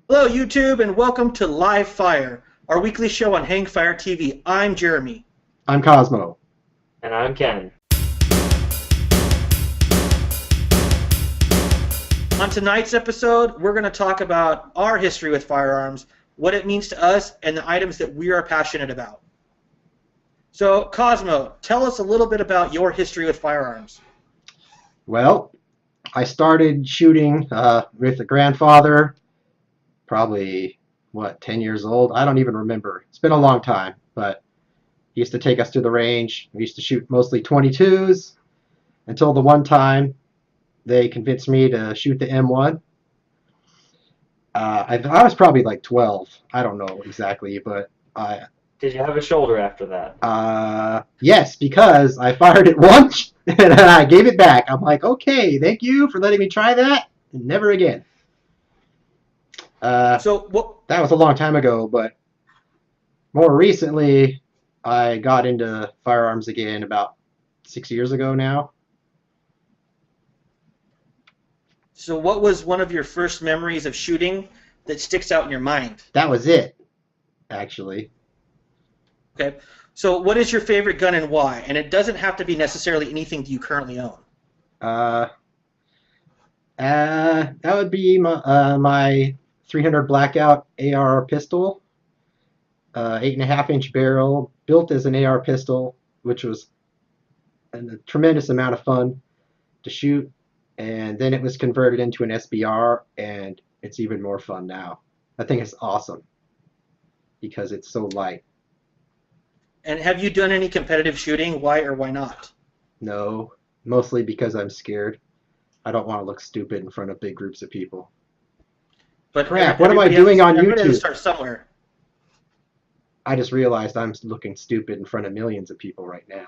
Hello, YouTube, and welcome to Livefire, our weekly show on Hangfire TV. I'm Jeremy. I'm Cosmo. And I'm Ken. On tonight's episode, we're going to talk about our history with firearms, what it means to us, and the items that we are passionate about. So, Cosmo, tell us a little bit about your history with firearms. Well, I started shooting with a grandfather, probably, 10 years old? I don't even remember. It's been a long time, but he used to take us to the range. We used to shoot mostly 22s until the one time they convinced me to shoot the M1. I was probably like 12. I don't know exactly, but Did you have a shoulder after that? yes, because I fired it once and then I gave it back. I'm like, okay, thank you for letting me try that, and never again. That was a long time ago, but more recently, I got into firearms again about 6 years ago now. So what was one of your first memories of shooting that sticks out in your mind? That was it, actually. Okay. So what is your favorite gun and why? And it doesn't have to be necessarily anything that you currently own. That would be my 300 Blackout AR pistol, 8.5-inch barrel, built as an AR pistol, which was a tremendous amount of fun to shoot. And then it was converted into an SBR, and it's even more fun now. I think it's awesome because it's so light. And have you done any competitive shooting? Why or why not? No, mostly because I'm scared. I don't want to look stupid in front of big groups of people. But crap, what am I doing on everybody has YouTube? to start somewhere. I just realized I'm looking stupid in front of millions of people right now.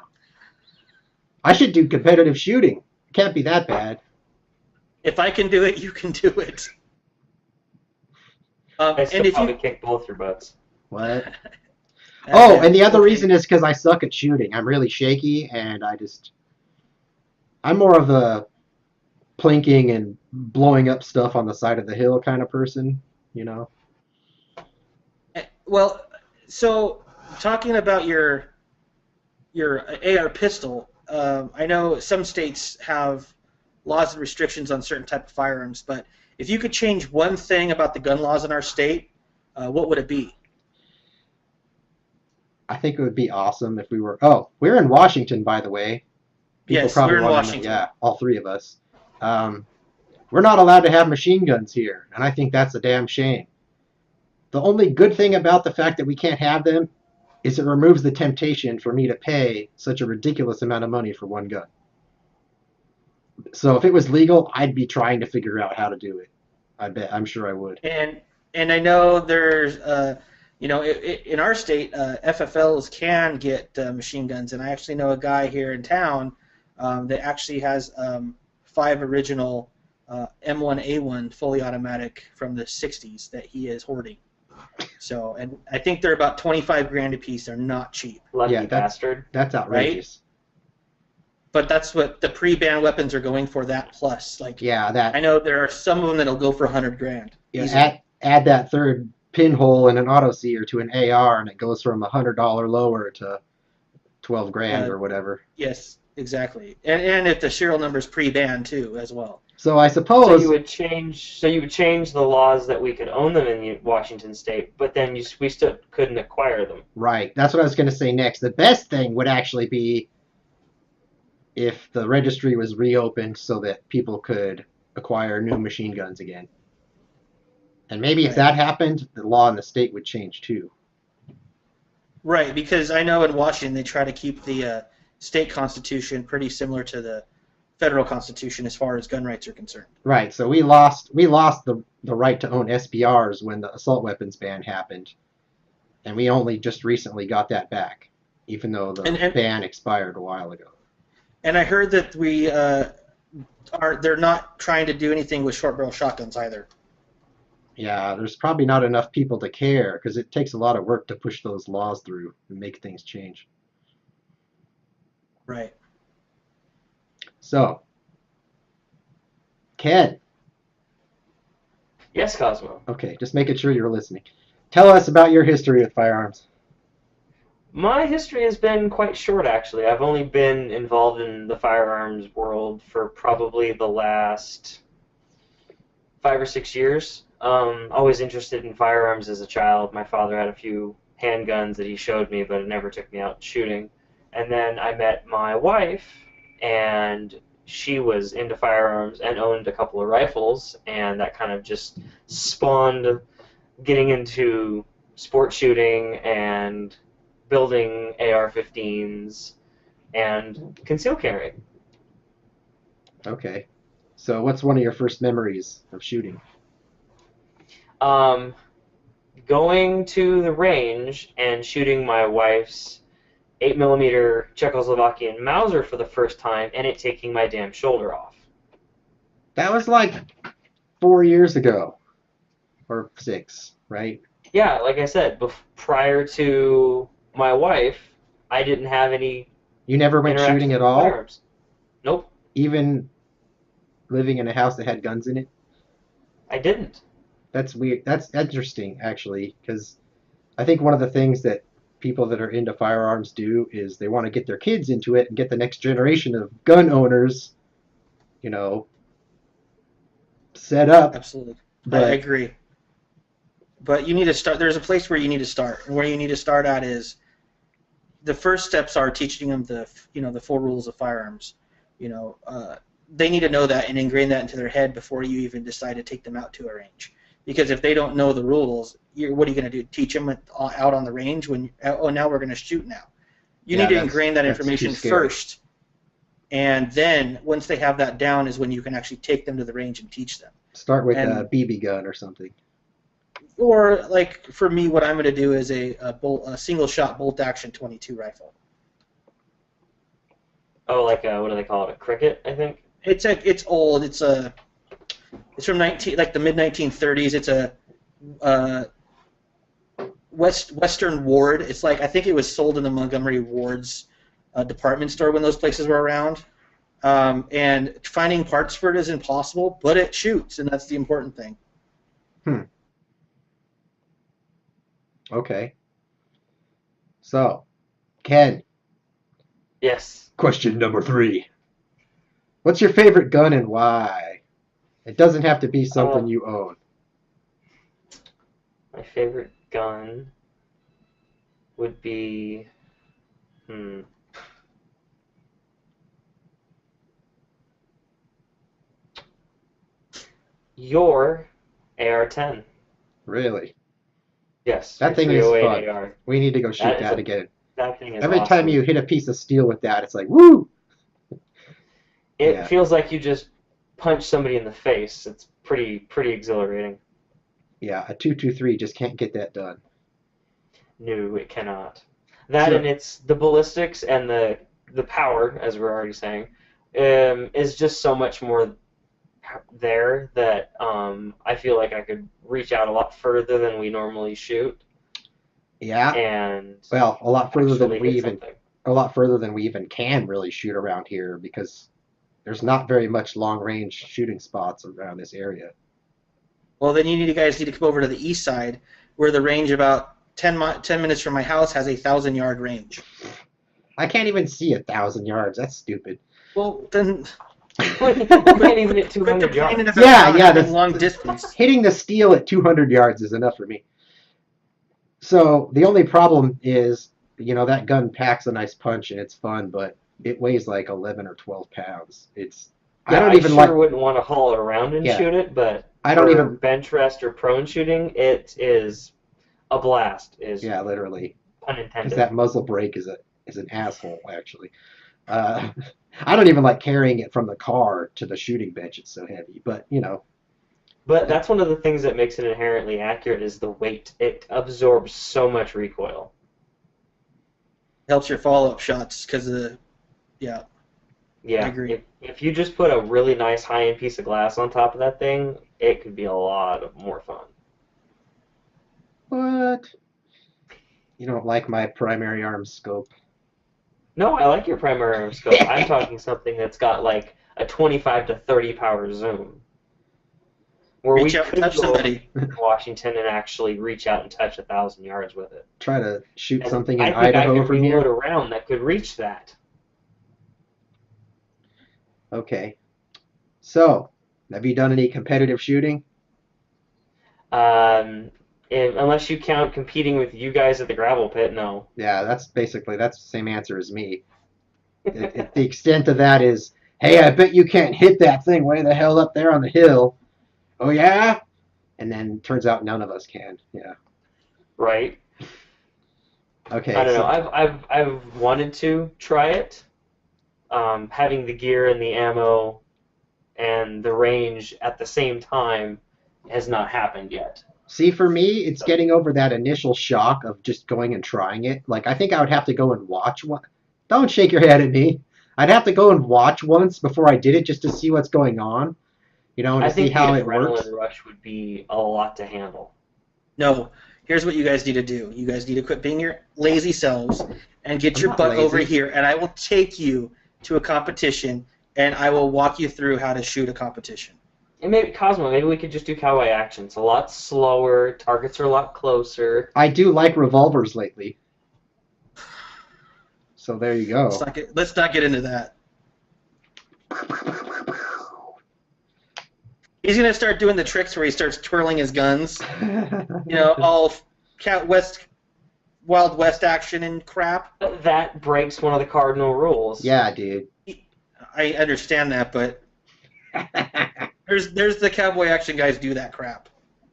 I should do competitive shooting. It can't be that bad. If I can do it, you can do it. I still and if probably you kick both your butts. What? Oh, and the other reason is because I suck at shooting. I'm really shaky, and I'm more of a plinking and blowing up stuff on the side of the hill kind of person, you know? Well, so talking about your AR pistol, I know some states have laws and restrictions on certain type of firearms, but if you could change one thing about the gun laws in our state, what would it be? I think it would be awesome if we were... Oh, we're in Washington, by the way. People Yes, probably we're in want to know. Washington. Yeah, all three of us. We're not allowed to have machine guns here, and I think that's a damn shame. The only good thing about the fact that we can't have them is it removes the temptation for me to pay such a ridiculous amount of money for one gun. So if it was legal, I'd be trying to figure out how to do it. I'm sure I would. And I know there's in our state, FFLs can get machine guns, and I actually know a guy here in town that actually has 5 original M1A1 fully automatic from the 60s that he is hoarding. So, and I think they're about 25 grand a piece. They're not cheap. Lucky bastard. That's outrageous. Right? But that's what the pre-ban weapons are going for. That plus, like, yeah, that. I know there are some of them that'll go for 100 grand. Yeah, add that third pinhole in an autoseer to an AR, and it goes from $100 lower to 12 grand or whatever. Yes, exactly. And if the serial number is pre-ban too, as well. So I suppose So you would change the laws that we could own them in Washington State, but then we still couldn't acquire them. Right. That's what I was going to say next. The best thing would actually be if the registry was reopened so that people could acquire new machine guns again. And maybe if that happened, the law in the state would change too. Right, because I know in Washington they try to keep the state constitution pretty similar to the federal constitution as far as gun rights are concerned. Right. So we lost the right to own SBRs when the assault weapons ban happened, and we only just recently got that back, even though the ban expired a while ago. And I heard that they're not trying to do anything with short barrel shotguns either. Yeah, there's probably not enough people to care because it takes a lot of work to push those laws through and make things change. Right. So, Ken, Yes, Cosmo. Okay, just making sure you're listening. Tell us about your history with firearms. My history has been quite short, actually. I've only been involved in the firearms world for probably the last 5 or 6 years. Always interested in firearms as a child. My father had a few handguns that he showed me, but it never took me out shooting. And then I met my wife, and she was into firearms and owned a couple of rifles, and that kind of just spawned getting into sport shooting and building AR-15s and conceal carry. Okay. So, what's one of your first memories of shooting? Um, Going to the range and shooting my wife's 8 millimeter Czechoslovakian Mauser for the first time and it taking my damn shoulder off. That was like 4 years ago, or 6, right? Yeah, like I said, prior to my wife, I didn't have any You never went shooting interactions at with all, firearms. Nope, even living in a house that had guns in it. I didn't. That's weird. That's interesting, actually, because I think one of the things that people that are into firearms do is they want to get their kids into it and get the next generation of gun owners, you know, set up. Absolutely. I But agree. But you need to start. There's a place where you need to start, and where you need to start at is the first steps are teaching them the full rules of firearms. You know, they need to know that and ingrain that into their head before you even decide to take them out to a range. Because if they don't know the rules, what are you going to do? Teach them out on the range when now we're going to shoot now. You yeah, need to ingrain that that's too information scary. first, and then once they have that down is when you can actually take them to the range and teach them. Start with a And BB gun or something. or like for me, what I'm going to do is a single shot bolt action 22 rifle. Oh, like what do they call it? A cricket, I think. It's old. It's from the mid 1930s. It's a uh, Western Ward. It's like I think it was sold in the Montgomery Ward's department store when those places were around. And finding parts for it is impossible, but it shoots, and that's the important thing. Hmm. Okay. So, Ken, Yes. question number 3. What's your favorite gun and why? It doesn't have to be something you own. My favorite gun would be your AR-10. Really? Yes, That your thing is 308 fun. AR. We need to go shoot That is that again. that thing is Every time awesome. you hit a piece of steel with that, it's like, woo! It Yeah. feels like you just punch somebody in the face. It's pretty exhilarating. Yeah, a 223 just can't get that done. No, it cannot. That and So, it's the ballistics and the power, as we're already saying, is just so much more there that I feel like I could reach out a lot further than we normally shoot yeah, and well, actually hit something. a lot further than we even can really shoot around here because there's not very much long range shooting spots around this area. Well, then you guys need to come over to the east side, where the range about 10 minutes from my house has a 1,000-yard range. I can't even see 1,000 yards. That's stupid. Well, then You can't even hit quit 200 complaining yards. about Yeah, yeah, having long distance. Hitting the steel at 200 yards is enough for me. So the only problem is, that gun packs a nice punch and it's fun, but it weighs like 11 or 12 pounds. I Yeah, don't I even like, sure wouldn't want to haul it around and yeah, shoot it, but I don't for even, bench rest or prone shooting, it is a blast, is yeah, literally, pun because intended. that muzzle brake is an asshole, actually. Uh, I don't even like carrying it from the car to the shooting bench. It's so heavy, but But that's one of the things that makes it inherently accurate is the weight. It absorbs so much recoil. Helps your follow-up shots because of the yeah. I Yeah, agree. if you just put a really nice high-end piece of glass on top of that thing, it could be a lot more fun. what? You don't like my primary arm scope? No, I like your primary arm scope. I'm talking something that's got like a 25 to 30 power zoom, Where Reach we out and could touch go somebody. to Washington and actually reach out and touch 1,000 yards with it. Try to shoot And something I in think I Idaho could from reload here. a round that could reach that. Okay. So, have you done any competitive shooting? Unless you count competing with you guys at the gravel pit, no. Yeah, that's the same answer as me. The extent of that is, hey, I bet you can't hit that thing way the hell up there on the hill. Oh yeah? And then turns out none of us can. Yeah. Right? Okay. I don't know. So I've wanted to try it. Having the gear and the ammo and the range at the same time has not happened yet. see, for me, it's getting over that initial shock of just going and trying it. Like, I think I would have to go and watch one. Don't shake your head at me. I'd have to go and watch once before I did it just to see what's going on, and I to see think the how it works. adrenaline rush would be a lot to handle. No, here's what you guys need to do. You guys need to quit being your lazy selves and get I'm your not butt lazy. over here, and I will take you to a competition, and I will walk you through how to shoot a competition. And maybe Cosmo, maybe we could just do cowboy action. It's a lot slower. Targets are a lot closer. I do like revolvers lately. So there you go. Let's not get into that. He's gonna start doing the tricks where he starts twirling his guns. All Wild West action and crap. That breaks one of the cardinal rules. Yeah, dude. I understand that, but there's the cowboy action guys do that crap.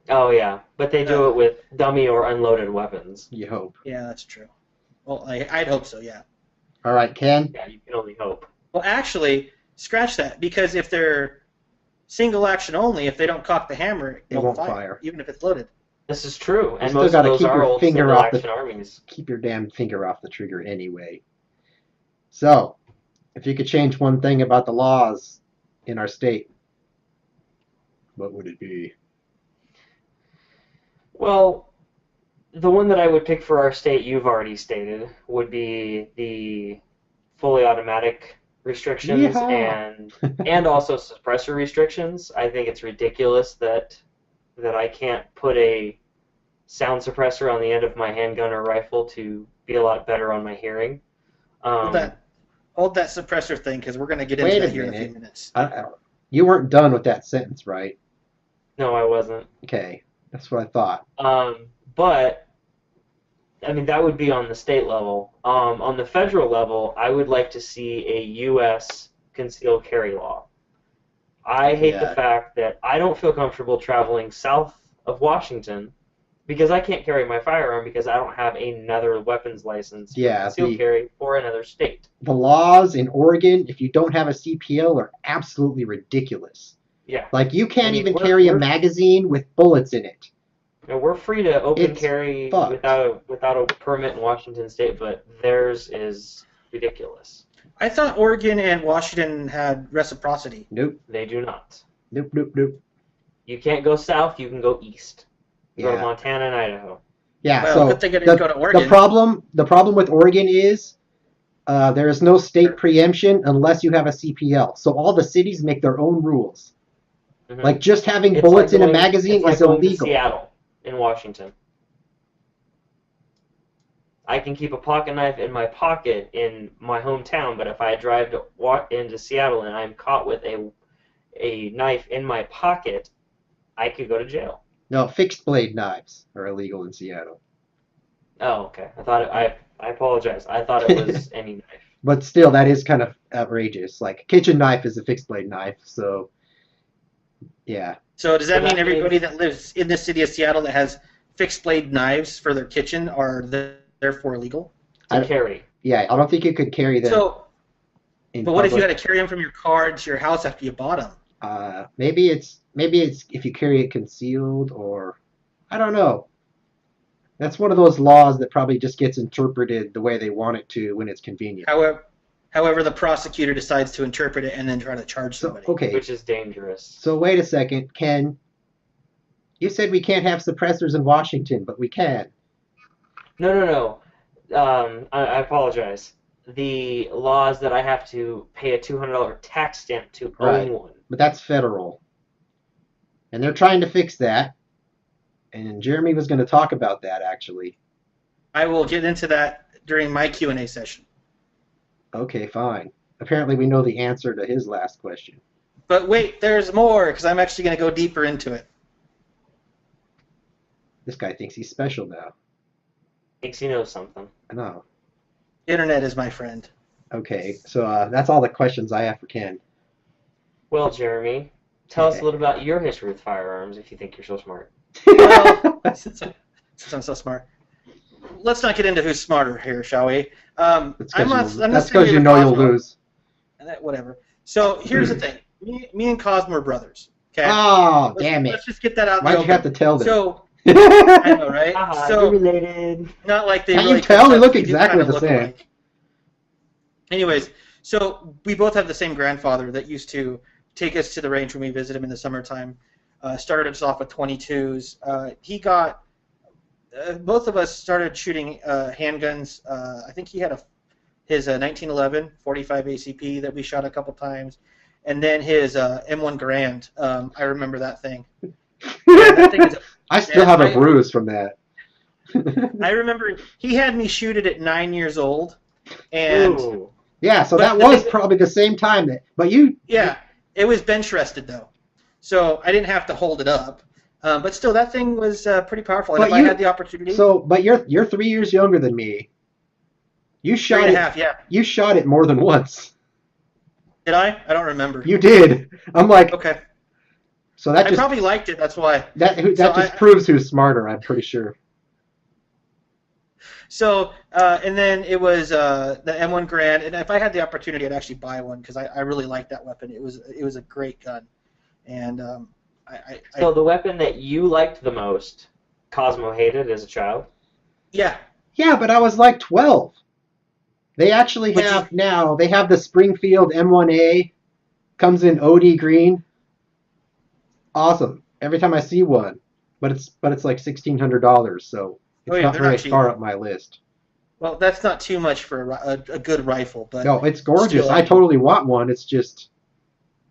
Oh yeah, but they do it with dummy or unloaded weapons. You hope. Yeah, that's true. Well, I'd hope so, yeah. All right, Ken. Yeah, you can only hope. Well, actually, scratch that, because if they're single action only, if they don't cock the hammer, It won't fire. even if it's loaded. This is true, and still most of gotta those keep are your old finger single off the- action armies. Keep your damn finger off the trigger anyway. So, if you could change one thing about the laws in our state, what would it be? Well, the one that I would pick for our state, you've already stated, would be the fully automatic restrictions Yeehaw! and also suppressor restrictions. I think it's ridiculous that I can't put a sound suppressor on the end of my handgun or rifle to be a lot better on my hearing. Hold that suppressor thing, because we're going to get Wait into a that here in a minute. few minutes. You weren't done with that sentence, right? No, I wasn't. Okay, that's what I thought. But I mean, that would be on the state level. On the federal level, I would like to see a U.S. concealed carry law. I hate the fact that I don't feel comfortable traveling south of Washington because I can't carry my firearm because I don't have another weapons license for concealed carry for another state. The laws in Oregon, if you don't have a CPL, are absolutely ridiculous. Yeah. Like, you can't even carry a magazine with bullets in it. Now, we're free to open It's carry fucked. without a permit in Washington State, but theirs is ridiculous. I thought Oregon and Washington had reciprocity. Nope. They do not. Nope, nope, nope. You can't go south, you can go east. Go to Yeah. Montana and Idaho. Yeah, Well, so good thing I didn't go to Oregon. the problem with Oregon is there is no state preemption unless you have a CPL. So all the cities make their own rules. Mhm. Like, just having It's bullets like in a going- magazine it's like is going to illegal. Seattle in Washington. I can keep a pocket knife in my pocket in my hometown, but if I drive to walk into Seattle and I'm caught with a knife in my pocket, I could go to jail. No, fixed blade knives are illegal in Seattle. Oh, okay. I apologize. I thought it was any knife. But still, that is kind of outrageous. Like, a kitchen knife is a fixed blade knife, so yeah. So does that So mean that everybody means- that lives in the city of Seattle that has fixed blade knives for their kitchen are therefore illegal? To carry. Yeah, I don't think you could carry them in But what if you public. had to carry them from your car to your house after you bought them? Maybe it's if you carry it concealed, or I don't know. That's one of those laws that probably just gets interpreted the way they want it to when it's convenient. However, the prosecutor decides to interpret it and then try to charge So, somebody. okay, Which is dangerous. so wait a second, Ken. You said we can't have suppressors in Washington, but we can. No. I apologize. The law is that I have to pay a $200 tax stamp to Right. own one. But that's federal. And they're trying to fix that. And Jeremy was going to talk about that, actually. I will get into that during my Q&A session. Okay, fine. Apparently we know the answer to his last question. But wait, there's more, because I'm actually going to go deeper into it. This guy thinks he's special now. Thinks he knows something. I know. Internet is my friend. Okay, so that's all the questions I have for Ken. Well, Jeremy, tell us a little about your history with firearms if you think you're so smart. Well, since I'm so smart, let's not get into who's smarter here, shall we? I'm not That's because you know you'll lose. Whatever. So here's the thing. Me and Cosmo are brothers. Okay. Oh, damn it! Let's just get that out. Why'd you have to tell them? So I know, right? So related. Not like they. Can really you tell? They look do exactly kinda the same. alike. Anyways, so we both have the same grandfather that used to take us to the range when we visit him in the summertime. Started us off with 22s. He got both of us started shooting handguns. I think he had his 1911 45 ACP that we shot a couple times, and then his M1 Garand. I remember that thing. That thing is, I still have a bruise from that. I remember he had me shoot it at 9 years old, and Ooh. Yeah, so that was probably the same time that. But you. Yeah, it was bench rested though, so I didn't have to hold it up. But still, that thing was pretty powerful. And if I had the opportunity. So, but you're 3 years younger than me. You shot 3.5, yeah. You shot it more than once. Did I? I don't remember. You did. I'm like. Okay. So that I probably liked it. That's why. That just proves who's smarter. I'm pretty sure. So, and then it was the M1 Garand, and if I had the opportunity, I'd actually buy one because I really liked that weapon. It was a great gun, and So the weapon that you liked the most, Cosmo hated as a child? Yeah. Yeah, but I was like 12. They actually have now. They have the Springfield M1A, comes in OD green. Awesome. Every time I see one, but it's like $1,600, so it's not very far up my list. Well, that's not too much for a good rifle, but no, it's gorgeous. I totally want one. It's just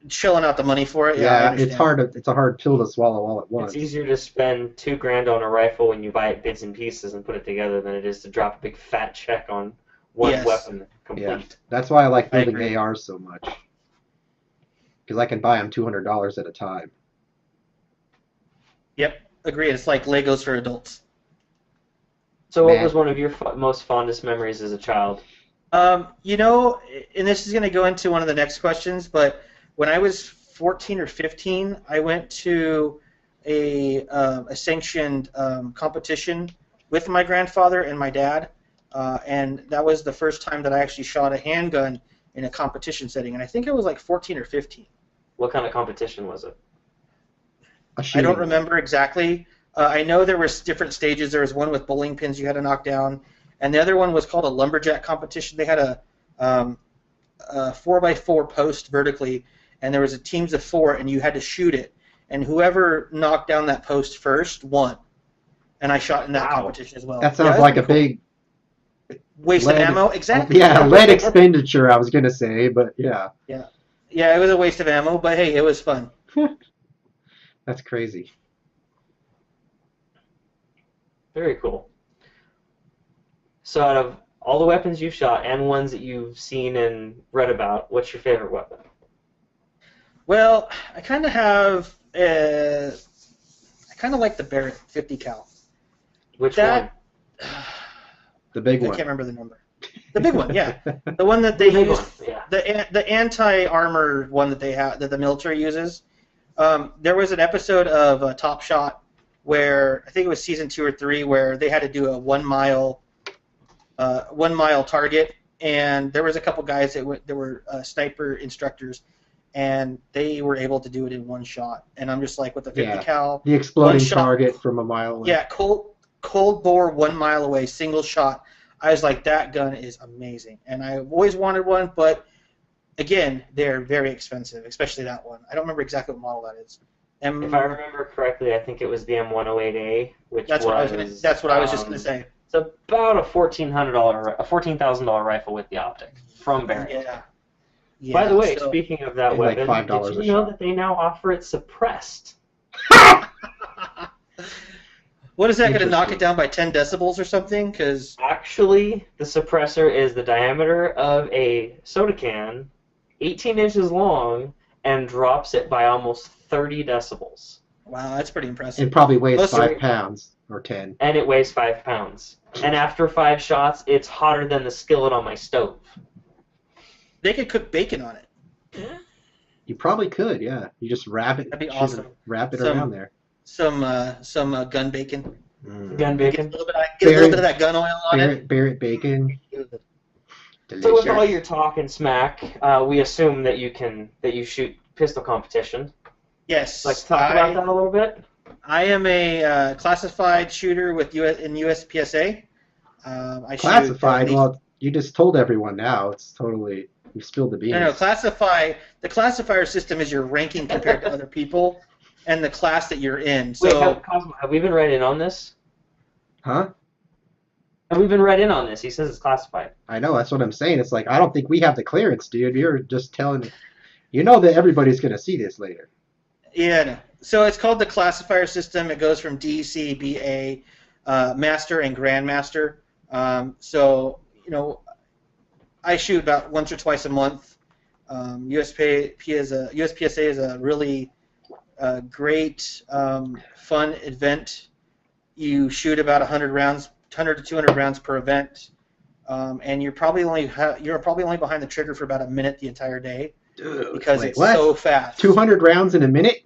shelling out the money for it. Yeah, it's hard. It's a hard pill to swallow all at once. It's easier to spend $2,000 on a rifle when you buy it bits and pieces and put it together than it is to drop a big fat check on one weapon complete. Yeah, that's why I like building ARs so much, because I can buy them $200 at a time. Yep, agree. It's like Legos for adults. So what was one of your most fondest memories as a child? You know, and this is going to go into one of the next questions, but when I was 14 or 15, I went to a sanctioned competition with my grandfather and my dad, and that was the first time that I actually shot a handgun in a competition setting, and I think it was like 14 or 15. What kind of competition was it? I don't remember exactly. I know there were different stages. There was one with bowling pins you had to knock down, and the other one was called a lumberjack competition. They had a 4x4 post vertically, and there was teams of 4, and you had to shoot it, and whoever knocked down that post first won. And I shot in that competition as well. That sounds like a big waste of ammo. Exactly. Yeah, lead expenditure. I was gonna say, but yeah. Yeah, yeah, it was a waste of ammo, but hey, it was fun. That's crazy. Very cool. So out of all the weapons you've shot and ones that you've seen and read about, what's your favorite weapon? Well, I kind of have. I kind of like the Barrett 50 cal. Which one? The big one. I can't remember the number. The big one, yeah. The one that they use. Yeah. The anti-armor one that they have that the military uses. There was an episode of Top Shot where I think it was season 2 or 3 where they had to do a 1 mile target, and there was a couple guys that were sniper instructors, and they were able to do it in one shot. And I'm just like, with the 50 cal, the exploding target from a mile away. Yeah, cold bore 1 mile away, single shot. I was like, that gun is amazing, and I've always wanted one, but again, they're very expensive, especially that one. I don't remember exactly what model that is. If I remember correctly, I think it was the M108A, which that's what I was just going to say. It's about a $14,000 rifle with the optic from Barrett. Yeah. By the way, speaking of that weapon, like $5 did you know that they now offer it suppressed? What is that going to knock Interesting. it down by 10 decibels or something? Because Actually, the suppressor is the diameter of a soda can, 18 inches long, and drops it by almost 30 decibels. wow, that's pretty It impressive. probably weighs Most 5 pounds or 10. And it weighs 5 pounds. And after 5 shots, it's hotter than the skillet on my stove. they could cook bacon on it. You probably could, yeah. You just wrap it, That'd be shoot it- awesome. wrap it Some- around there. Some gun bacon. Mm. Gun Get a bacon. little bit of that gun oil on it. Barrett bacon. So with all Delicious. your talk and smack, we assume that you shoot pistol competition. Yes. Let's talk about that a little bit. I am a classified shooter with in USPSA. I Classified. shoot. Well, you just told everyone now. It's totally you spilled the beans. No, the classifier system is your ranking compared to other people, and the class that you're in. So, Wait, Cosmo, have we been read in on this? Huh? Have we been read in on this? He says it's classified. I know. That's what I'm saying. It's like I don't think we have the clearance, dude. You're just telling. You know that everybody's gonna see this later. yeah. No. So it's called the classifier system. It goes from D, C, B, A, Master, and Grandmaster. So I shoot about once or twice a month. USPSA is a really great, fun event. You shoot about 100 rounds, 100 to 200 rounds per event, and you're probably only behind the trigger for about a minute the entire day Dude, because wait, it's what? so fast. 200 rounds in a minute?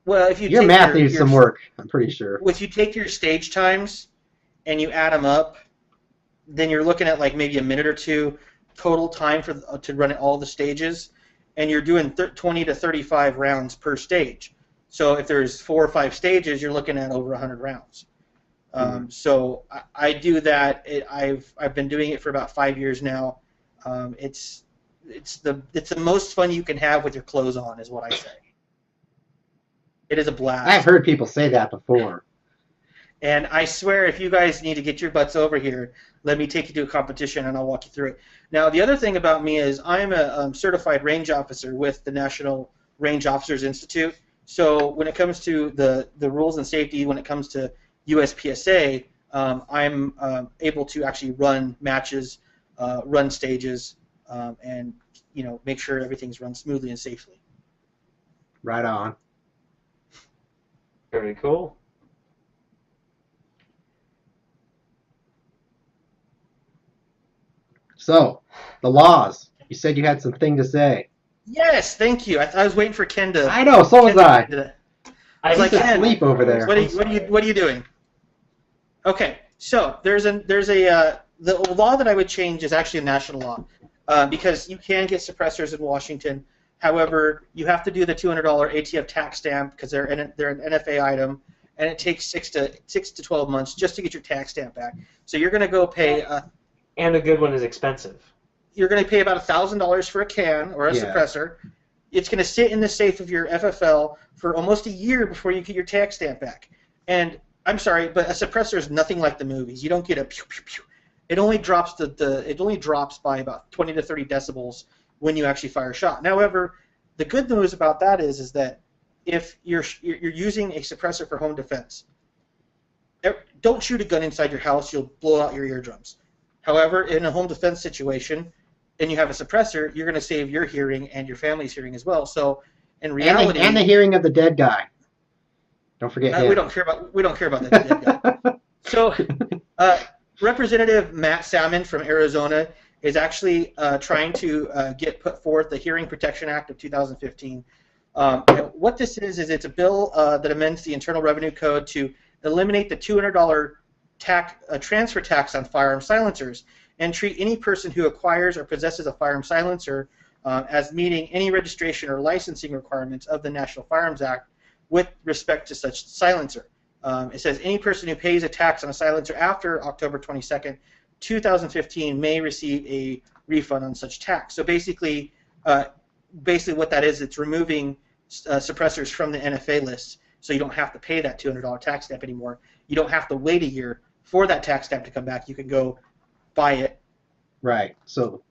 Well, if you Your take math needs some work. I'm pretty sure. If you take your stage times and you add them up, then you're looking at like maybe a minute or two total time to run all the stages, and you're doing 20 to 35 rounds per stage. So if there's 4 or 5 stages, you're looking at over 100 rounds. So I do that. I've been doing it for about 5 years now. It's the most fun you can have with your clothes on, is what I say. It is a blast. I've heard people say that before. And I swear, if you guys need to get your butts over here, let me take you to a competition and I'll walk you through it. Now, the other thing about me is I'm a certified range officer with the National Range Officers Institute. So when it comes to the rules and safety, when it comes to USPSA, I'm able to actually run matches, run stages, and make sure everything's run smoothly and safely. Right on. Very cool. So, the laws. You said you had something to say. Yes, thank you. I was waiting for Ken to. I know, so was Ken to I. get to that. I was like, He's Ken, asleep over there. What are you doing? Okay, so there's a the law that I would change is actually a national law because you can get suppressors in Washington. However, you have to do the $200 ATF tax stamp because they're an NFA item, and it takes 6 to 12 months just to get your tax stamp back. So you're going to go pay. And a good one is expensive. You're going to pay about $1,000 for a can or a suppressor. It's going to sit in the safe of your FFL for almost a year before you get your tax stamp back. And I'm sorry, but a suppressor is nothing like the movies. You don't get a pew pew pew. It only drops it only drops by about 20 to 30 decibels when you actually fire a shot. However, the good news about that is that if you're using a suppressor for home defense, don't shoot a gun inside your house. You'll blow out your eardrums. However, in a home defense situation, and you have a suppressor, you're going to save your hearing and your family's hearing as well. So, in reality, and the hearing of the dead guy. Don't forget him. we don't care about that dead guy. So, Representative Matt Salmon from Arizona is actually trying to put forth the Hearing Protection Act of 2015. What this is it's a bill that amends the Internal Revenue Code to eliminate the $200 transfer tax on firearm silencers and treat any person who acquires or possesses a firearm silencer as meeting any registration or licensing requirements of the National Firearms Act with respect to such silencer. It says any person who pays a tax on a silencer after October 22nd, 2015 may receive a refund on such tax. So basically what that is, it's removing suppressors from the NFA list so you don't have to pay that $200 tax stamp anymore. You don't have to wait a year for that tax stamp to come back. You can go buy it. Right. So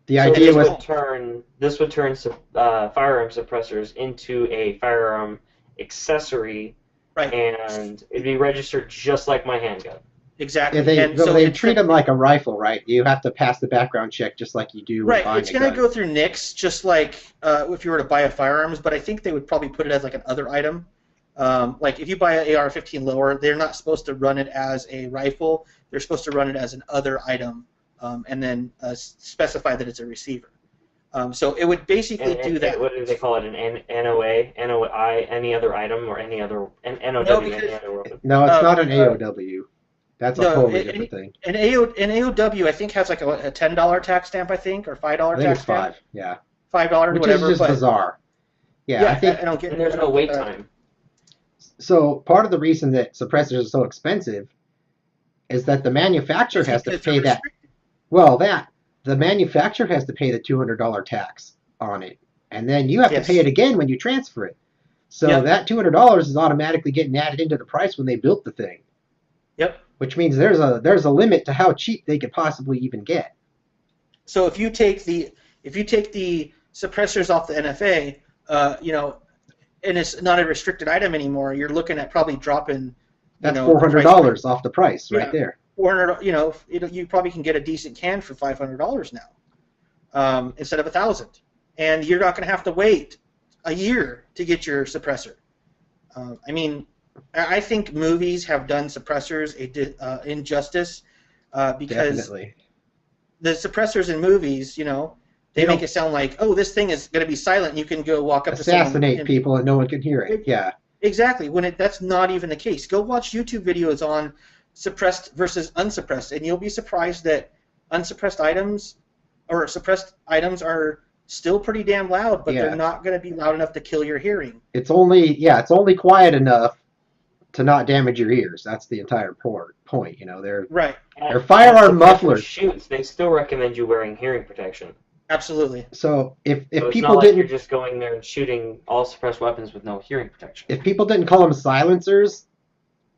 the idea this was would turn firearm suppressors into a firearm accessory, Right. and it'd be registered just like my handgun. Exactly. They And so they treat them like a rifle, right? You have to pass the background check just like you do when right, buying it's a going to gun. go through NICS just like if you were to buy a firearms, but I think they would probably put it as like an other item. Like if you buy an AR-15 lower, they're not supposed to run it as a rifle. They're supposed to run it as an other item, and then specify that it's a receiver. So it would basically do that. What do they call it? An NOA, NOI, any other item, or any other NOW, No, any because other weapon? No, it's not an AOW. That's a no, totally different thing. an AOW I think has like a $10 tax stamp, I think, or $5 I think tax it's stamp. 5. Yeah. $5, Which whatever. is just but bizarre. Yeah, yeah, I think I don't get. And there's I no don't wait get that. time. so. Part of the reason that suppressors are so expensive is that the manufacturer has to Because pay they're that. restricted. Well, the manufacturer has to pay the $200 tax on it, and then you have to Yes. pay it again when you transfer it. So Yep. that $200 is automatically getting added into the price when they built the thing. Yep. Which means there's a limit to how cheap they could possibly even get. So if you take the suppressors off the NFA, and it's not a restricted item anymore, you're looking at probably dropping. That's the price $400 off the price right Yeah. there. 400. You probably can get a decent can for $500 now, instead of 1,000, and you're not going to have to wait a year to get your suppressor. I mean, I think movies have done suppressors injustice because Definitely. the suppressors in movies, they They make don't- it sound like, oh, this thing is going to be silent. And you can go walk up to Assassinate someone and, people and no one can hear it. Yeah. Exactly. That's not even the case. Go watch YouTube videos on suppressed versus unsuppressed, and you'll be surprised that unsuppressed items or suppressed items are still pretty damn loud, but Yeah. they're not going to be loud enough to kill your hearing. It's only quiet enough to not damage your ears. That's the entire point. They're Right. They're firearm As the mufflers. Shoots. They still recommend you wearing hearing protection. Absolutely. so if So it's people not like didn't you're just going there and shooting all suppressed weapons with no hearing protection. if people didn't call them silencers,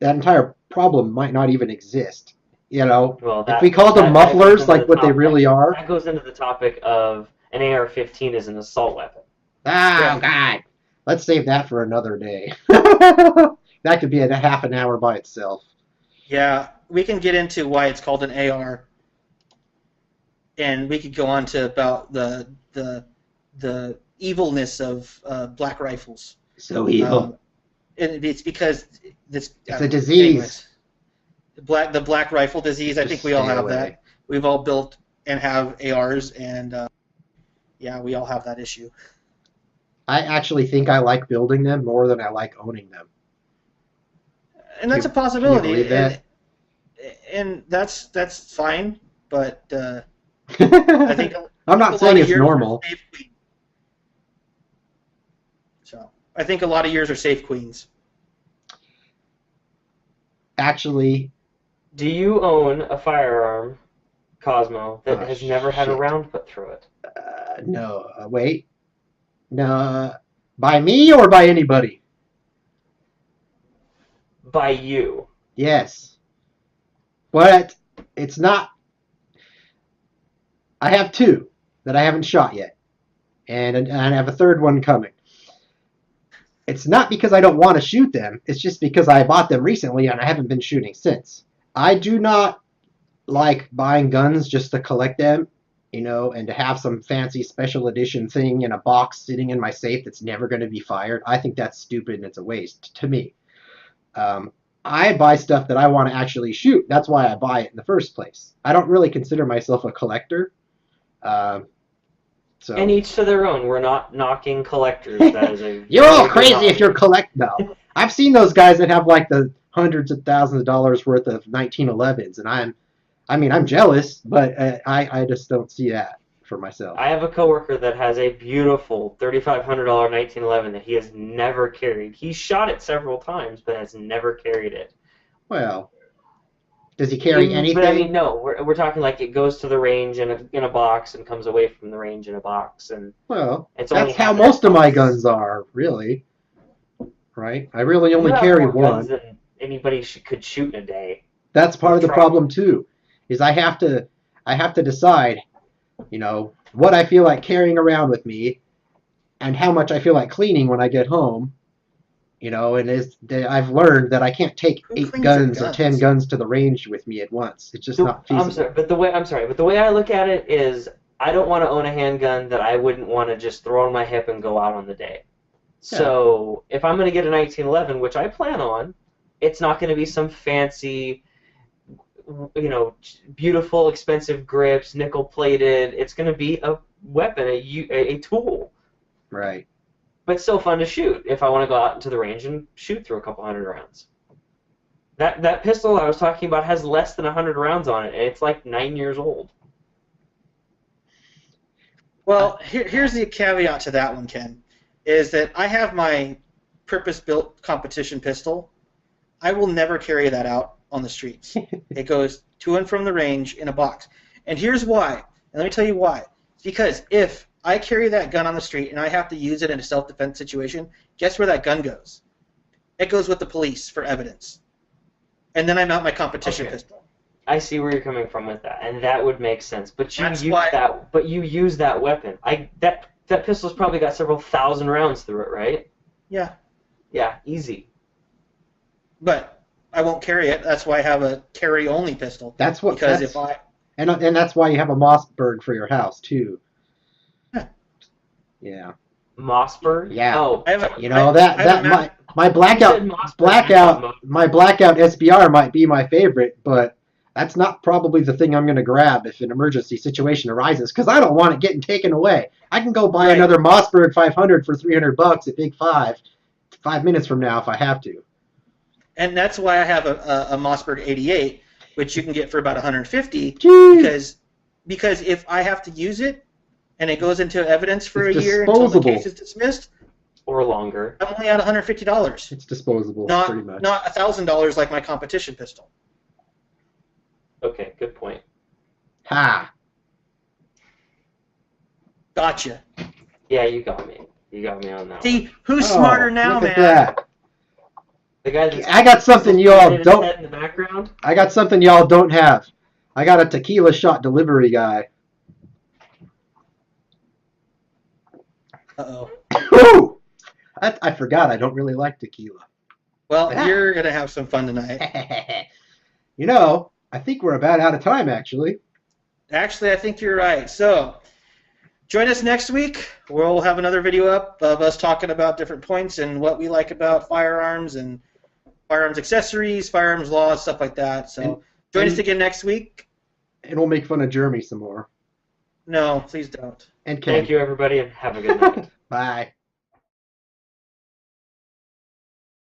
that entire problem might not even exist. Well, If we called them that goes mufflers into like the what they topic- really are, That goes into the topic of an AR-15 is an assault weapon. oh God, let's save that for another day. That could be a half an hour by itself. Yeah, we can get into why it's called an AR, and we could go on to about the evilness of black rifles. So evil. And it's because It's a disease. anyways. The black rifle disease. I Just think we all stay have away. that. We've all built and have ARs, and yeah, we all have that issue. I actually think I like building them more than I like owning them. And that's Can- a possibility. can you believe that? And that's fine, but I think I'm not saying it's normal. So I think a lot of yours are safe queens. Actually, Do you own a firearm, Cosmo, that Oh, has never had a shit. round put through it? no. Wait. No. By me or by anybody? By you. Yes. But it's not. I have 2 that I haven't shot yet. And I have a 3rd one coming. It's not because I don't want to shoot them. It's just because I bought them recently and I haven't been shooting since. I do not like buying guns just to collect them, and to have some fancy special edition thing in a box sitting in my safe that's never going to be fired. I think that's stupid and it's a waste to me. I buy stuff that I want to actually shoot. That's why I buy it in the first place. I don't really consider myself a collector. So And each to their own. We're not knocking collectors. That is a you're all very good crazy hobby. if you're no. I've seen those guys that have like the hundreds of thousands of dollars worth of 1911s, and I'm jealous, but I just don't see that for myself. I have a coworker that has a beautiful $3,500 1911 that he has never carried. He's shot it several times, but has never carried it. Well, does he carry anything? But I mean, no. We're talking like it goes to the range in a box and comes away from the range in a box, and Well, it's only that's how had most that of my once. guns are, really. Right? I really only You have carry more guns one. than anybody could shoot in a day. That's part of the Try. problem too, is I have to decide, what I feel like carrying around with me, and how much I feel like cleaning when I get home, And I've learned that I can't take Who 8 cleans their guns or 10 guns? guns to the range with me at once. It's just not feasible. I'm sorry, but the way I look at it is, I don't want to own a handgun that I wouldn't want to just throw on my hip and go out on the day. So if I'm going to get a 1911, which I plan on, it's not going to be some fancy, beautiful, expensive grips, nickel plated. It's going to be a weapon, a tool. Right. But still fun to shoot if I want to go out into the range and shoot through a couple hundred rounds. That pistol I was talking about has less than 100 rounds on it, and it's like 9 years old. Well, here's the caveat to that one, Ken, is that I have my purpose-built competition pistol. I will never carry that out on the streets. It goes to and from the range in a box. And here's why. And let me tell you why. It's because if I carry that gun on the street and I have to use it in a self-defense situation, guess where that gun goes? It goes with the police for evidence. And then I mount my competition pistol. I see where you're coming from with that, and that would make sense. But you use that weapon. That pistol's probably got several thousand rounds through it, right? Yeah. Yeah, easy. But I won't carry it. That's why I have a carry-only pistol. And that's why you have a Mossberg for your house too. Yeah. Mossberg? Yeah. Oh, my blackout SBR might be my favorite, but that's not probably the thing I'm going to grab if an emergency situation arises, because I don't want it getting taken away. I can go buy another Mossberg 500 for $300 at Big 5 minutes from now if I have to. And that's why I have a Mossberg 88, which you can get for about $150, because if I have to use it and it goes into evidence for a year until the case is dismissed, or longer, I'm only at $150. It's disposable, pretty much. Not $1,000 like my competition pistol. Okay, good point. Ha! Gotcha. Yeah, you got me. You got me on that. See, who's smarter now, look man? At that. The guy that's I got something y'all don't. In the background. I got something y'all don't have. I got a tequila shot delivery guy. Uh-oh. Ooh! I forgot I don't really like tequila. Well, you're going to have some fun tonight. I think we're about out of time, actually. Actually, I think you're right. So, join us next week. We'll have another video up of us talking about different points and what we like about firearms and firearms accessories, firearms laws, stuff like that. So, join us again next week. And we'll make fun of Jeremy some more. No, please don't. And Ken. Thank you, everybody, and have a good night. Bye.